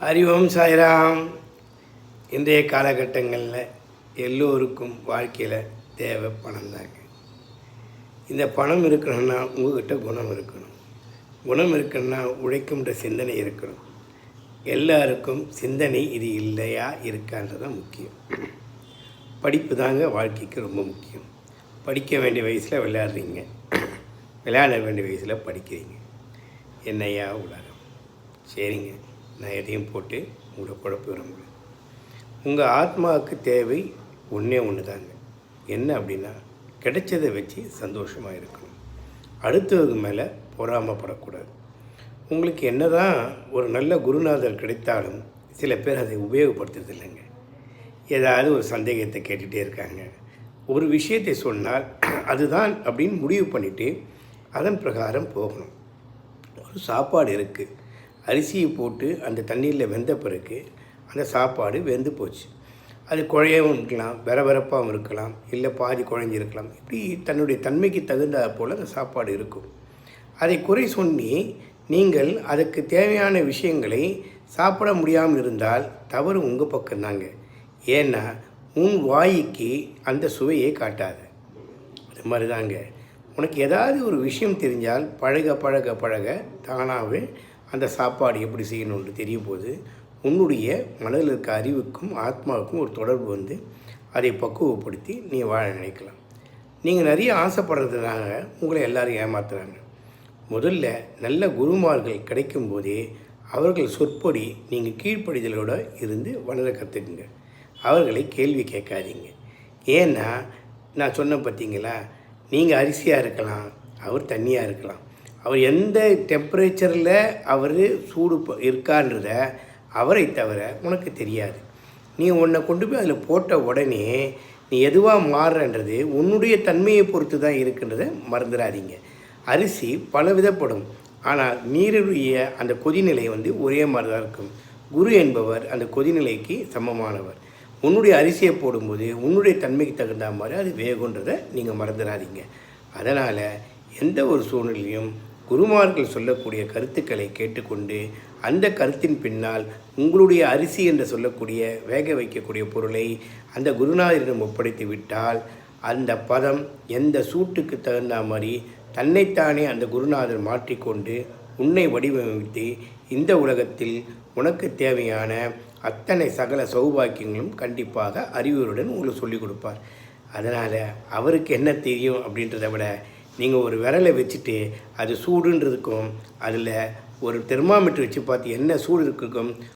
ஹரி ஓம் சாய்ராம். இன்றைய காலகட்டங்களில் எல்லோருக்கும் வாழ்க்கையில் தேவை பணம் தாங்க. இந்த பணம் இருக்கணும்னா உங்கள்கிட்ட குணம் இருக்கணும். குணம் இருக்கணும்னா உழைக்கும்ன்ற சிந்தனை இருக்கணும். எல்லாருக்கும் சிந்தனை இது இல்லையா இருக்கான்றது தான் முக்கியம். படிப்பு தாங்க வாழ்க்கைக்கு ரொம்ப முக்கியம். படிக்க வேண்டிய வயசில் விளையாடுறீங்க, விளையாட வேண்டிய வயசில் படிக்கிறீங்க. என்னையா உலகம். சரிங்க, நான் எதையும் போட்டு உங்களை குழப்ப விரும்புகிறேன். உங்கள் ஆத்மாவுக்கு தேவை ஒன்றே ஒன்று தாங்க. என்ன அப்படின்னா, கிடைச்சதை வச்சு சந்தோஷமாக இருக்கணும். அடுத்தவங்க மேலே பொறாமப்படக்கூடாது. உங்களுக்கு என்ன தான் ஒரு நல்ல குருநாதர் கிடைத்தாலும் சில பேர் அதை உபயோகப்படுத்துறது இல்லைங்க. ஏதாவது ஒரு சந்தேகத்தை கேட்டுகிட்டே இருக்காங்க. ஒரு விஷயத்தை சொன்னால் அதுதான் அப்படின்னு முடிவு பண்ணிவிட்டு அதன் பிரகாரம் போகணும். ஒரு சாப்பாடு இருக்குது, அரிசியை போட்டு அந்த தண்ணீரில் வெந்த பிறகு அந்த சாப்பாடு வெந்து போச்சு. அது குழையவும் இருக்கலாம், விரவிரப்பாகவும் இருக்கலாம், இல்லை பாதி குழஞ்சிருக்கலாம். இப்படி தன்னுடைய தன்மைக்கு தகுந்த போல் அந்த சாப்பாடு இருக்கும். அதை குறை சொல்லி நீங்கள் அதுக்கு தேவையான விஷயங்களை சாப்பிட முடியாமல் இருந்தால் தவறு உங்கள் பக்கம்தாங்க. ஏன்னா உன் வாய்க்கு அந்த சுவையை காட்டாது. அது மாதிரி தாங்க, உனக்கு ஏதாவது ஒரு விஷயம் தெரிஞ்சால் பழக பழக பழக தானாகவே அந்த சாப்பாடு எப்படி செய்யணும்னு தெரியும் போது உன்னுடைய மனதில் இருக்க அறிவுக்கும் ஆத்மாவுக்கும் ஒரு தொடர்பு வந்து அதை பக்குவப்படுத்தி நீ வாழ நினைக்கலாம். நீங்கள் நிறைய ஆசைப்படுறதுனால உங்களை எல்லோரும் ஏமாத்துறாங்க. முதல்ல நல்ல குருமார்கள் கிடைக்கும் போதே அவர்கள் சொற்படி நீங்கள் கீழ்ப்படிதலோடு இருந்து வளர கற்றுக்குங்க. அவர்களை கேள்வி கேட்காதீங்க. ஏன்னா நான் சொன்ன பார்த்தீங்களா, நீங்கள் அரிசியாக இருக்கலாம், அவர் தண்ணியாக இருக்கலாம். அவர் எந்த டெம்பரேச்சரில் அவர் சூடு இருக்கான்றத அவரை தவிர உனக்கு தெரியாது. நீ உன்னை கொண்டு போய் அதில் போட்ட உடனே நீ எதுவாக மாறுறன்றது உன்னுடைய தன்மையை பொறுத்து தான் இருக்குன்றதை மறந்துடாதீங்க. அரிசி பல விதப்படும், ஆனால் நீருடைய அந்த கொதிநிலை வந்து ஒரே மாதிரி தான் இருக்கும். குரு என்பவர் அந்த கொதிநிலைக்கு சமமானவர். உன்னுடைய அரிசியை போடும்போது உன்னுடைய தன்மைக்கு தகுந்த மாதிரி அது வேகுன்றதை நீங்கள் மறந்துடாதீங்க. அதனால் எந்த ஒரு சூழ்நிலையும் குருமார்கள் சொல்லக்கூடிய கருத்துக்களை கேட்டுக்கொண்டு அந்த கருத்தின் பின்னால் உங்களுடைய அரிசி என்று சொல்லக்கூடிய வேக வைக்கக்கூடிய பொருளை அந்த குருநாதரிடம் ஒப்படைத்து விட்டால் அந்த பதம் எந்த சூட்டுக்கு தகுந்த மாதிரி தன்னைத்தானே அந்த குருநாதர் மாற்றிக்கொண்டு உன்னை வடிவமைத்து இந்த உலகத்தில் உனக்கு தேவையான அத்தனை சகல சௌபாக்கியங்களும் கண்டிப்பாக அறிவுரையுடன் உங்களுக்கு சொல்லிக் கொடுப்பார். அதனால் அவருக்கு என்ன தெரியும் அப்படின்றத விட நீங்கள் ஒரு விரலை வச்சுட்டு அது சூடுன்றதுக்கும் அதில் ஒரு தெர்மாமீட்டர் வச்சு பார்த்து என்ன சூடு இருக்குக்கும்